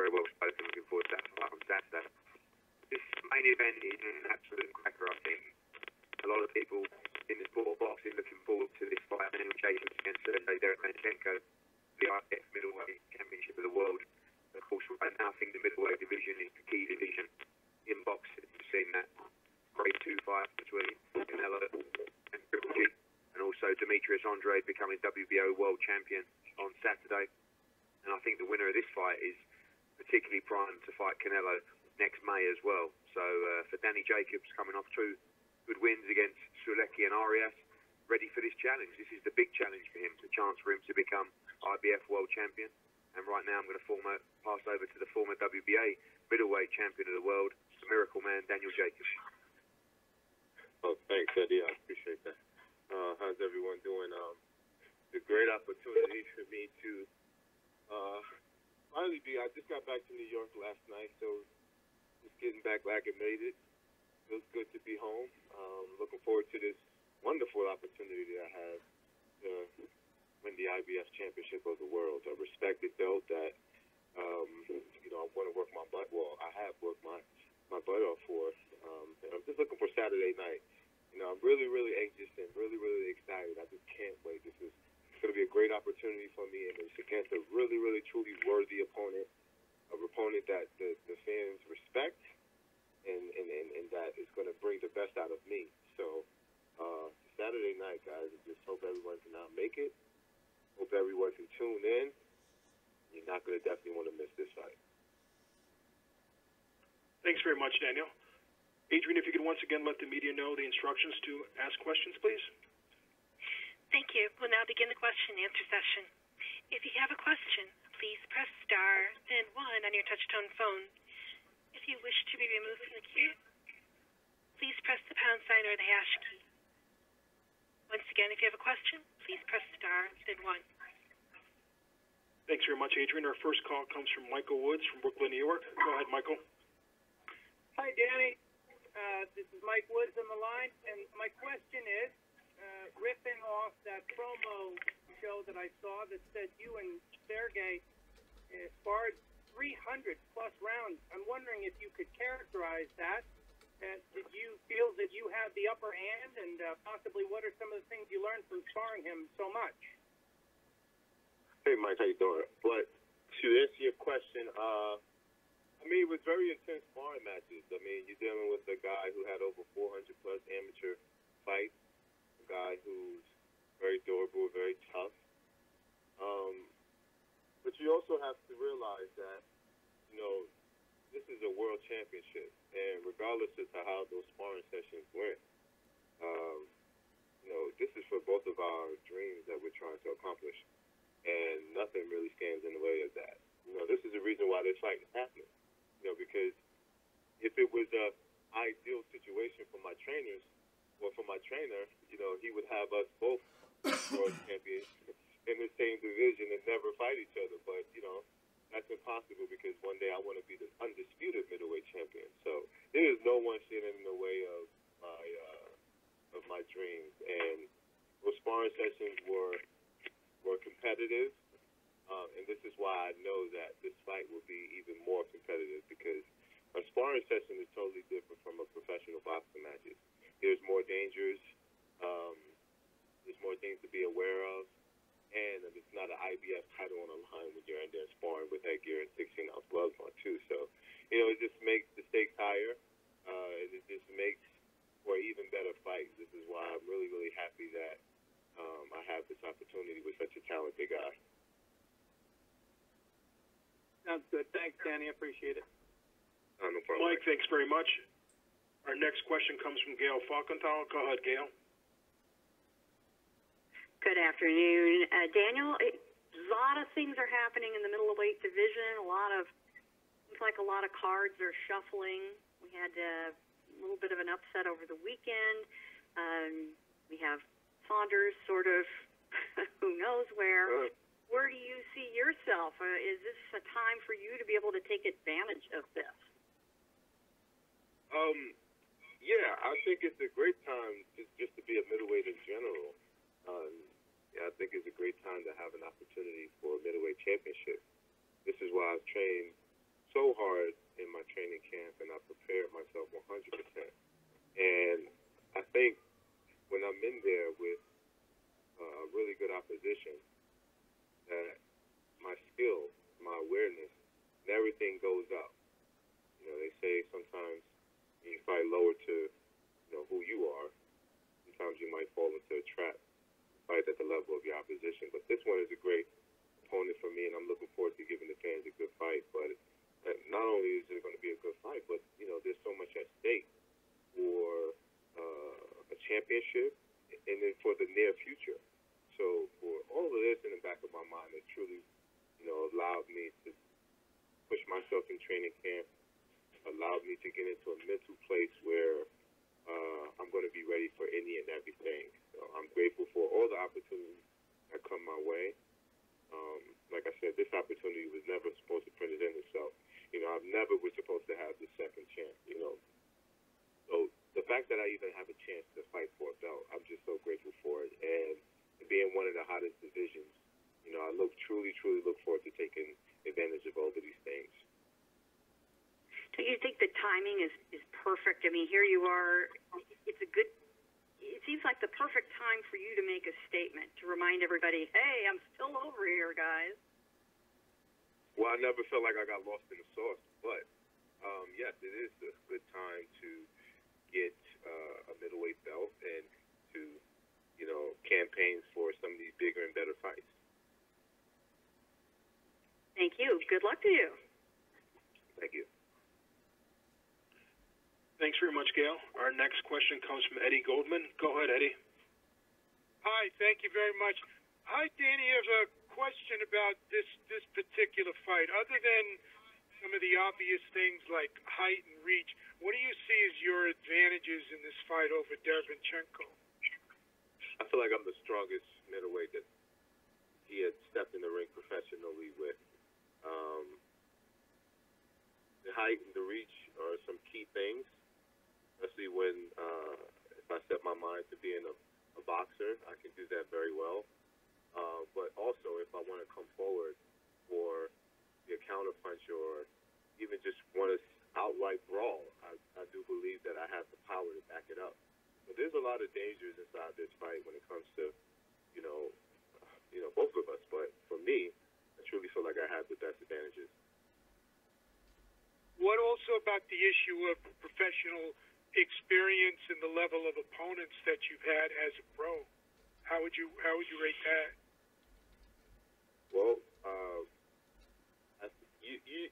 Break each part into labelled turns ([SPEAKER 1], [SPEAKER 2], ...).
[SPEAKER 1] very well spoken. Looking forward to that fight on Saturday. This main event is an absolute cracker, I think. A lot of people in the sport of boxing looking forward to this fight, Derevyanchenko against Sergey, Derevyanchenko, the IBF middleweight championship of the world. Of course, right now I think the middleweight division is the key division in boxing. We've seen that grade 2 fight between Canelo and Triple G, and also Demetrius Andre becoming WBO World Champion on Saturday. And I think the winner of this fight is particularly primed to fight Canelo next May as well. So for Danny Jacobs, coming off 2 good wins against Sergiy and Arias, ready for this challenge. This is the big challenge for him, the chance for him to become IBF World Champion. And right now I'm going to pass over to the former WBA middleweight champion of the world, the Miracle Man, Daniel Jacobs.
[SPEAKER 2] Oh, thanks, Eddie. I appreciate that. How's everyone doing? It's a great opportunity for me to finally I just got back to New York last night, so just getting back like I made it. Feels good to be home. Looking forward to this wonderful opportunity that I have to win the IBF Championship of the World. A respected belt that, I want to work my butt. Well, I have worked my butt off for. And I'm just looking for Saturday night. I'm really, really anxious and really, really excited. I just can't wait. This is going to be a great opportunity for me, and it's against a really, really, truly worthy opponent, an opponent that the fans respect, and that is going to bring the best out of me. So Saturday night, guys, I just hope everyone can make it. Hope everyone can tune in. You're not going to definitely want to miss this fight.
[SPEAKER 3] Thanks very much, Daniel. Adrian, if you could once again let the media know the instructions to ask questions, please.
[SPEAKER 4] Thank you. We'll now begin the question and answer session. If you have a question, please press star, then 1 on your touch-tone phone. If you wish to be removed from the queue, please press the pound sign or the hash key. Once again, if you have a question, please press star, then 1.
[SPEAKER 3] Thanks very much, Adrian. Our first call comes from Michael Woods from Brooklyn, New York. Go ahead, Michael.
[SPEAKER 5] Hi, Danny. This is Mike Woods on the line, and my question is, ripping off that promo show that I saw that said you and Sergey sparred 300-plus rounds. I'm wondering if you could characterize that. Did you feel that you had the upper hand, and possibly what are some of the things you learned from sparring him so much?
[SPEAKER 2] Hey, Mike, how you doing? But to answer your question, it was very intense sparring matches. You're dealing with a guy who had over 400-plus amateur fights, a guy who's very durable, very tough. But you also have to realize that, this is a world championship, and regardless of how those sparring sessions went, this is for both of our dreams that we're trying to accomplish, and nothing really stands in the way of that. This is the reason why this fight is happening. Because if it was an ideal situation for my trainers, or for my trainer, he would have us both world champions in the same division and never fight each other. But, that's impossible because one day I want to be the undisputed middleweight champion. So there is no one standing in the way of my dreams. And those sparring sessions were competitive. And this is why I know that this fight will be even more competitive, because a sparring session is totally different from a professional boxing match. There's more dangers. There's more things to be aware of. And it's not an IBF title on the line when you're in there sparring with headgear and 16-ounce gloves on, too. So, it just makes the stakes higher. It just makes for an even better fight. This is why I'm really, really happy that I have this opportunity with such a talented guy.
[SPEAKER 5] Sounds good. Thanks, Danny. I appreciate it.
[SPEAKER 2] No problem.
[SPEAKER 3] Mike, thanks very much. Our next question comes from Gail Falkenthal. Go ahead, Gail.
[SPEAKER 6] Good afternoon. Daniel, a lot of things are happening in the middleweight division. Seems like a lot of cards are shuffling. We had a little bit of an upset over the weekend. We have Saunders sort of who knows where. Where do you see yourself? Is this a time for you to be able to take advantage of this?
[SPEAKER 2] Yeah, I think it's a great time just to be a middleweight in general. I think it's a great time to have an opportunity for a middleweight championship. This is why I've trained so hard in my training camp, and I prepared myself 100%. And I think when I'm in there with really good opposition, that my skill, my awareness, and everything goes up. You know, they say sometimes when you fight lower to, you know, who you are, sometimes you might fall into a trap, fight at the level of your opposition. But this one is a great opponent for me, and I'm looking forward to giving the fans a good fight. But not only is it going to be a good fight, but, you know, there's so much at stake for a championship and then for the near future. So for all of this in the back of my mind, it truly, you know, allowed me to push myself in training camp, allowed me to get into a mental place where I'm going to be ready for any and everything. So I'm grateful for all the opportunities that come my way. Like I said, this opportunity was never supposed to present itself. You know, I've never was supposed to have the second chance, you know. So the fact that I even have a chance to fight for a belt, I'm just so grateful for it. And being one of the hottest divisions, you know, I truly look forward to taking advantage of all of these things.
[SPEAKER 6] Do you think the timing is perfect? I mean, here you are. It seems like the perfect time for you to make a statement, to remind everybody, hey, I'm still over here, guys.
[SPEAKER 2] Well, I never felt like I got lost in the sauce, but yes, it is a good time to get a middleweight belt and to, you know, campaigns for some of these bigger and better fights.
[SPEAKER 6] Thank you. Good luck to you.
[SPEAKER 2] Thank you.
[SPEAKER 3] Thanks very much, Gail. Our next question comes from Eddie Goldman. Go ahead, Eddie.
[SPEAKER 7] Hi, thank you very much. Hi, Danny. I have a question about this particular fight. Other than some of the obvious things like height and reach, what do you see as your advantages in this fight over Derevyanchenko?
[SPEAKER 2] I feel like I'm the strongest middleweight that he had stepped in the ring professionally with. The height and the reach are some key things, especially when if I set my mind to being a boxer, I can do that very well. But also, if I want to come forward for a counter punch or even just want to outright brawl, I do believe that I have the power to back it up. But there's a lot of dangers inside this fight when it comes to, you know, both of us. But for me, I truly feel like I have the best advantages.
[SPEAKER 7] What also about the issue of professional experience and the level of opponents that you've had as a pro? How would you rate that?
[SPEAKER 2] Well,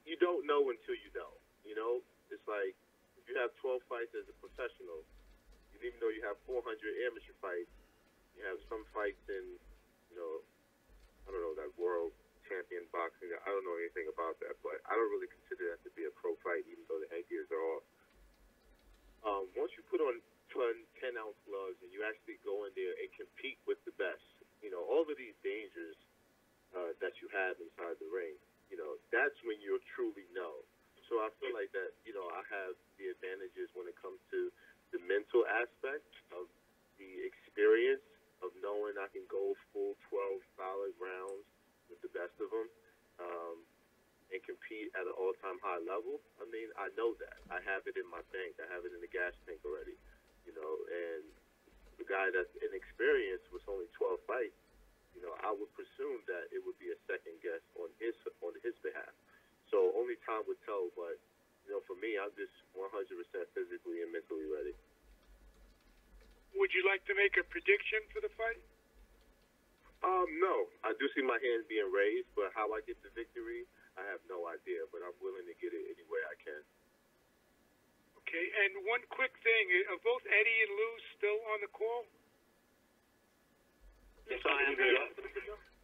[SPEAKER 2] you don't know until you know. You know, it's like if you have 12 fights as a professional, you even though you have 400 amateur fights, you have some fights in, you know, I don't know, that world champion boxing. I don't know anything about that, but I don't really consider that to be a pro fight, even though the headgears are off. Once you put on 10-ounce gloves and you actually go in there and compete with the best, you know, all of these dangers that you have inside the ring, you know, that's when you'll truly know. So I feel like that, you know, I have the advantages when it comes to the mental aspect of the experience of knowing I can go full 12 solid rounds with the best of them and compete at an all-time high level. I mean, I know that. I have it in my tank. I have it in the gas tank already, you know, and the guy that's inexperienced with only 12 fights, you know, I would presume that it would be a second guess on his behalf. So only time would tell, but, you know, for me, I'm just 100% physically and mentally ready.
[SPEAKER 7] Would you like to make a prediction for the fight?
[SPEAKER 2] No. I do see my hands being raised, but how I get the victory, I have no idea, but I'm willing to get it any way I can.
[SPEAKER 7] Okay, and one quick thing. Are both Eddie and Lou still on the call?
[SPEAKER 2] Yes, I am.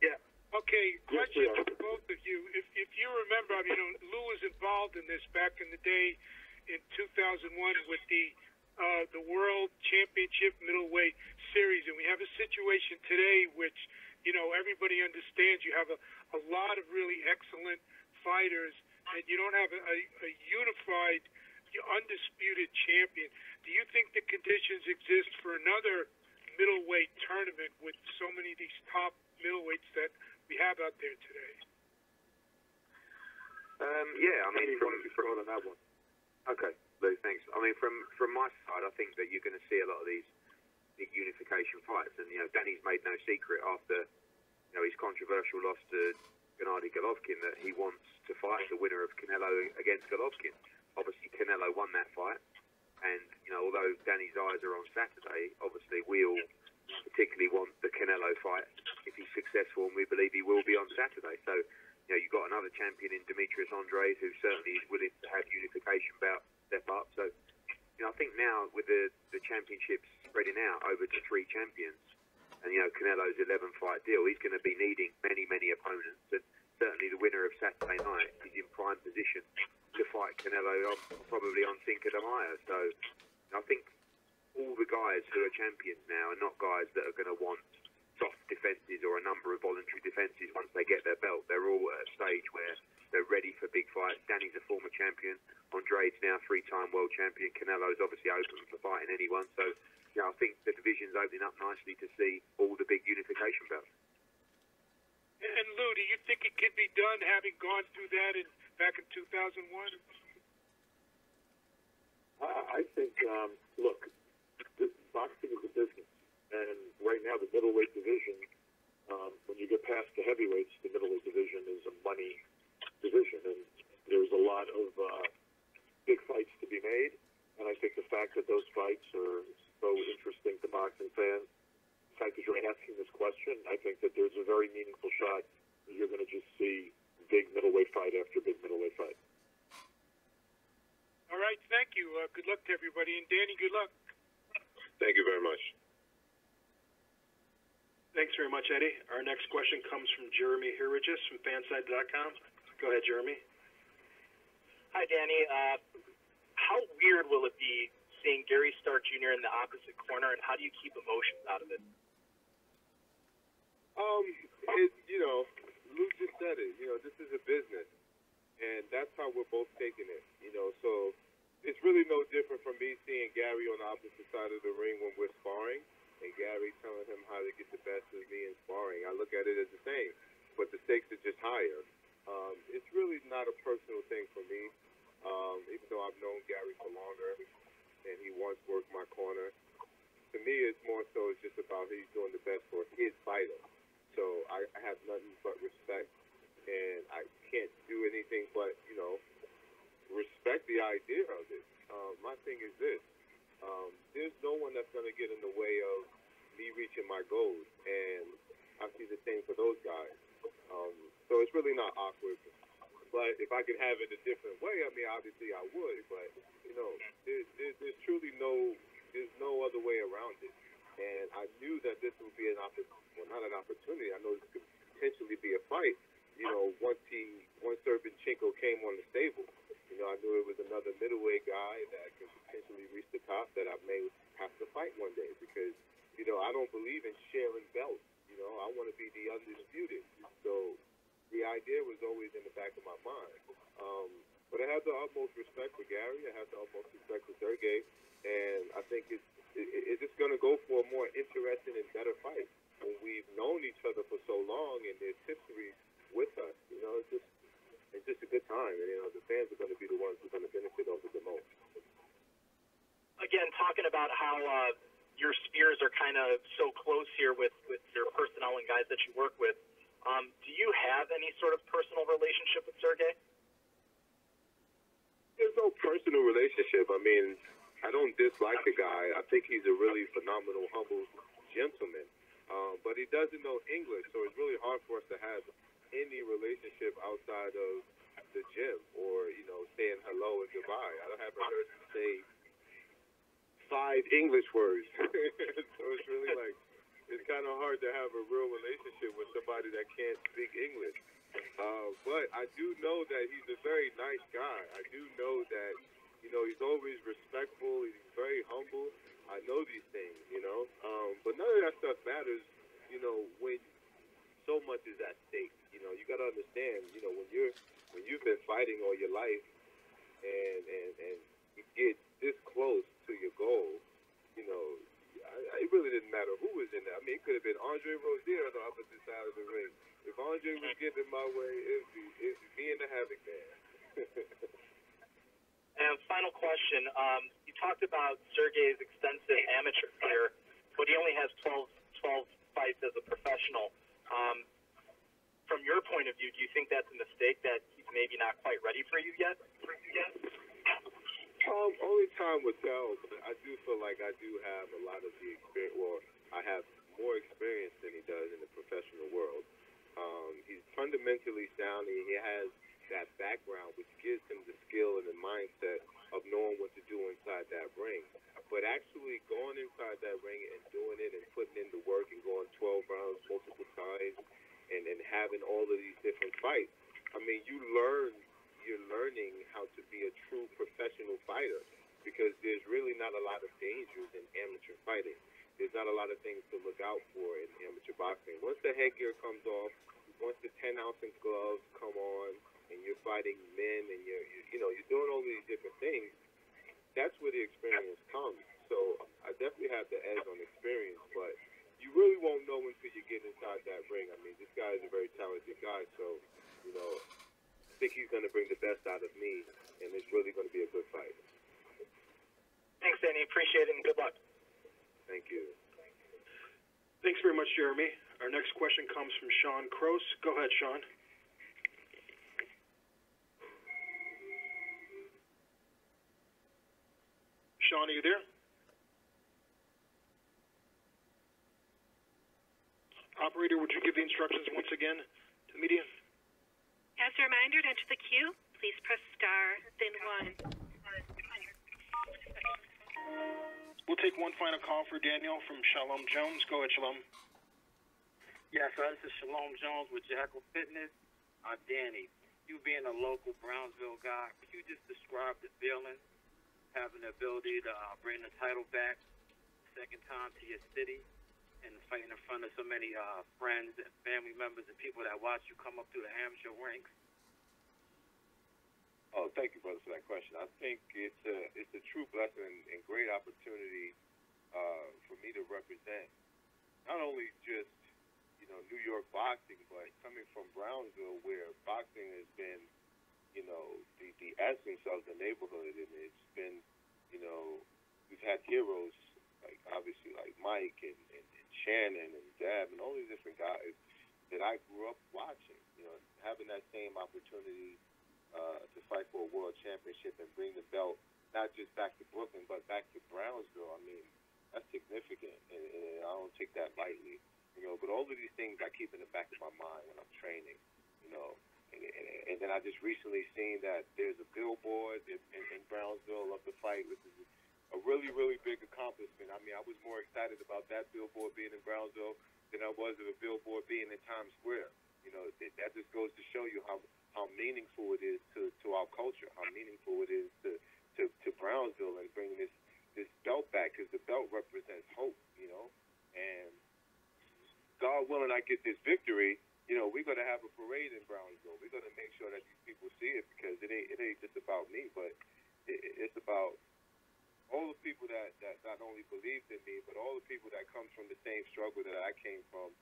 [SPEAKER 2] Yeah.
[SPEAKER 7] Okay, question to both of you. If you remember, you know, Lou was involved in this back in the day in 2001 with the World Championship Middleweight Series, and we have a situation today which, you know, everybody understands you have a lot of really excellent fighters, and you don't have a unified, undisputed champion. Do you think the conditions exist for another middleweight tournament with so many of these top middleweights that we have out there today?
[SPEAKER 1] Yeah, I mean, from
[SPEAKER 2] on that one.
[SPEAKER 1] okay, Lou, thanks. I mean, from my side, I think that you're going to see a lot of these big unification fights, and Danny's made no secret after his controversial loss to Gennady Golovkin that he wants to fight the winner of Canelo against Golovkin. Obviously, Canelo won that fight, and although Danny's eyes are on Saturday, obviously we all particularly want the Canelo fight if he's successful, and we believe he will be on Saturday. So, you've got another champion in Demetrius Andrade who certainly is willing to have unification bout step up. So, I think now with the championships spreading out over to 3 champions, and Canelo's 11-fight deal, he's going to be needing many, many opponents, and certainly the winner of Saturday night is in prime position to fight Canelo probably on Cinco de Mayo. So, I think all the guys who are champions now are not guys that are going to want soft defences or a number of voluntary defences once they get their belt. They're all at a stage where they're ready for big fights. Danny's a former champion. Andrade's now 3-time world champion. Canelo's obviously open for fighting anyone. So, I think the division's opening up nicely to see all the big unification belts.
[SPEAKER 7] And Lou, do you think it can be done having gone through that back in 2001?
[SPEAKER 2] I think, look, boxing is a business, and right now the middleweight division, when you get past the heavyweights, the middleweight division is a money division, and there's a lot of big fights to be made, and I think the fact that those fights are so interesting to boxing fans, the fact that you're asking this question, I think that there's a very meaningful shot that you're going to just see big middleweight fight after big middleweight fight.
[SPEAKER 7] All right, thank you. Good luck to everybody. And Danny, good luck.
[SPEAKER 2] Thank you very much.
[SPEAKER 3] Thanks very much, Eddie. Our next question comes from Jeremy Hiragis from Fanside.com. Go ahead, Jeremy.
[SPEAKER 8] Hi, Danny. How weird will it be seeing Gary Stark Jr. in the opposite corner, and how do you keep emotions out of it?
[SPEAKER 2] Lou just said it. This is a business, and that's how we're both taking it. So it's really no different from me seeing Gary on the opposite side of the ring when we're sparring, and Gary telling him how to get the best of me in sparring. I look at it as the same, but the stakes are just higher. It's really not a personal thing for me, even though I've known Gary for longer, and he once worked my corner. To me, it's more so it's just about he's doing the best for his fighter. So I have nothing but respect, and I can't do anything but, respect the idea of it. My thing is this. There's no one that's going to get in the way of me reaching my goals, and I see the same for those guys. So it's really not awkward. But if I could have it a different way, I mean, obviously I would. But, there's truly there's no other way around it. And I knew that this would be an opportunity. Well, not an opportunity. I know this could potentially be a fight, once Derevyanchenko came on the stable. I knew it was another middleweight guy that could potentially reach the top that I may have to fight one day because, I don't believe in sharing belts. I want to be the undisputed. So the idea was always in the back of my mind. But I have the utmost respect for Gary. I have the utmost respect for Sergey. And I think it's just going to go for a more interesting and better fight. When we've known each other for so long and there's history with us, it's just a good time. And, the fans are going to be the ones who are going to benefit over the most.
[SPEAKER 8] Again, talking about how your spheres are kind of so close here with your personnel and guys that you work with, do you have any sort of personal relationship with Sergey?
[SPEAKER 2] There's no personal relationship. I mean, I don't dislike the guy. I think he's a really phenomenal, humble gentleman. But he doesn't know English, so it's really hard for us to have any relationship outside of the gym or, saying hello and goodbye. I haven't heard him say 5 English words. So it's really it's kind of hard to have a real relationship with somebody that can't speak English. But I do know that he's a very nice guy. I do know that, he's always respectful. He's very humble. I know these things, But none of that stuff matters, when so much is at stake. You got to understand, when you've been fighting all your life and you get this close to your goal, it really didn't matter who was in there. I mean, it could have been Andre Rozier on the opposite side of the ring. If Andre was getting my way, it'd be me and the Havoc Man.
[SPEAKER 8] And final question. You talked about Sergey's extensive amateur career, but he only has 12 fights as a professional. From your point of view, do you think that's a mistake, that he's maybe not quite ready for you yet?
[SPEAKER 2] Only time will tell, but I do feel like I do have a lot of the experience, or I have more experience than he does in the professional world. He's fundamentally sound, and he has that background, which gives him the skill and the mindset of knowing what to do inside that ring. But actually going inside that ring and doing it and putting in the work and going 12 rounds multiple times and having all of these different fights, I mean, you're learning how to be a true professional fighter, because there's really not a lot of dangers in amateur fighting. There's not a lot of things to look out for in amateur boxing. Once the headgear comes off, once the 10-ounce gloves come on, and you're fighting men, and you're doing all these different things, that's where the experience comes. So I definitely have the edge on experience, but you really won't know until you get inside that ring. I mean, this guy is a very talented guy, so I think he's going to bring the best out of me, and it's really going to be a good fight.
[SPEAKER 8] Thanks, Danny. Appreciate it, and good luck.
[SPEAKER 2] Thank you.
[SPEAKER 3] Thanks very much, Jeremy. Our next question comes from Sean Kroos. Go ahead, Sean. Sean, are you there? Operator, would you give the instructions once again to the media?
[SPEAKER 4] As a reminder, to enter the queue, please press star, then 1.
[SPEAKER 3] We'll take one final call for Daniel from Shalom Jones. Go ahead, Shalom.
[SPEAKER 9] Yeah, so this is Shalom Jones with Jackal Fitness. Danny, you being a local Brownsville guy, could you just describe the feeling, having the ability to bring the title back second time to your city and fighting in front of so many friends and family members and people that watch you come up through the amateur ranks?
[SPEAKER 2] Oh, thank you, brother, for that question. I think it's a true blessing and great opportunity for me to represent not only just New York boxing, but coming from Brownsville, where boxing has been the essence of the neighborhood, and it's been we've had heroes obviously like Mike and Shannon and Dab and all these different guys that I grew up watching. Having that same opportunity to fight for a world championship and bring the belt not just back to Brooklyn but back to Brownsville, I mean, that's significant, and I don't take that lightly. But all of these things I keep in the back of my mind when I'm training, and then I just recently seen that there's a billboard in Brownsville of the fight, which is a really, really big accomplishment. I mean, I was more excited about that billboard being in Brownsville than I was of a billboard being in Times Square. That just goes to show you how meaningful it is to our culture, how meaningful it is to Brownsville and bringing this belt back, because the belt represents hope, and God willing, I get this victory, we're going to have a parade in Brownsville. We're going to make sure that these people see it, because it ain't just about me, but it's about all the people that not only believed in me, but all the people that come from the same struggle that I came from,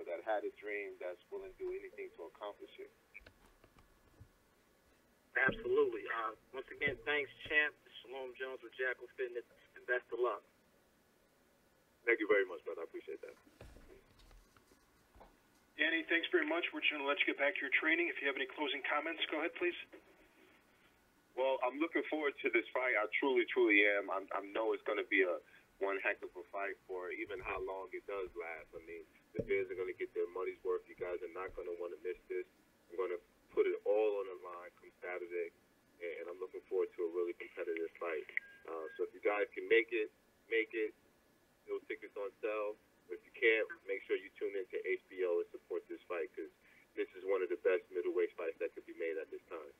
[SPEAKER 2] that had a dream, that's willing to do anything to accomplish it.
[SPEAKER 9] Absolutely. Once again, thanks, champ. Shalom Jones with Jackal Fitness, and best of luck.
[SPEAKER 2] Thank you very much, brother. I appreciate that.
[SPEAKER 3] Danny, thanks very much. We're going to let you get back to your training. If you have any closing comments, go ahead, please.
[SPEAKER 2] Well, I'm looking forward to this fight. I truly, truly am. I know it's going to be one heck of a fight for even how long it does last. I mean, the fans are going to get their money's worth. You guys are not going to want to miss this. I'm going to put it all on the line come Saturday, and I'm looking forward to a really competitive fight. So if you guys can make it. No tickets on sale. If you can't, make sure you tune into HBO and support this fight, because this is one of the best middleweight fights that could be made at this time.